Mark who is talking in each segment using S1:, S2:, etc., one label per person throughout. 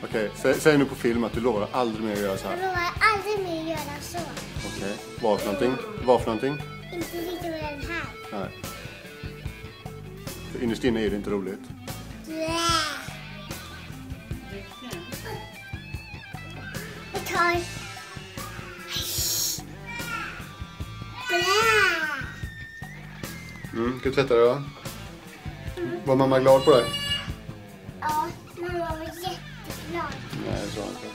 S1: Okej, säg nu på film att du lovar aldrig mer att göra så här.
S2: Jag lovar aldrig mer att göra så.
S1: Okej, vad för någonting? Vad för någonting?
S2: Inte lite med den här.
S1: Nej. För innerst inne är det inte roligt.
S2: Jag tar...
S1: Ska du tvätta dig då? Var mamma glad på dig?
S2: Ja, mamma var jätteglad.
S1: Nej, det sa jag inte.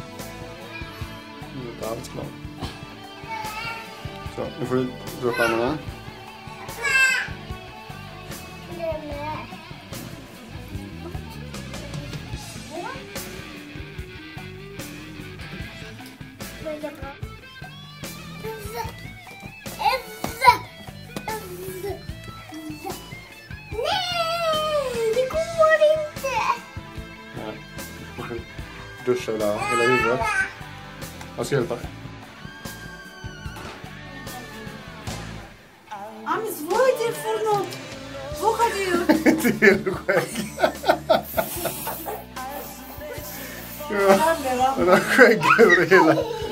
S1: Jag är inte alls glad. Så, nu får du dra upp armarna. Duscha hela huvudet. Jag ska hjälpa dig.
S3: Amis, vad är det för något? Vad har du gjort?
S1: Det är du skägg. Den har skägg över hela.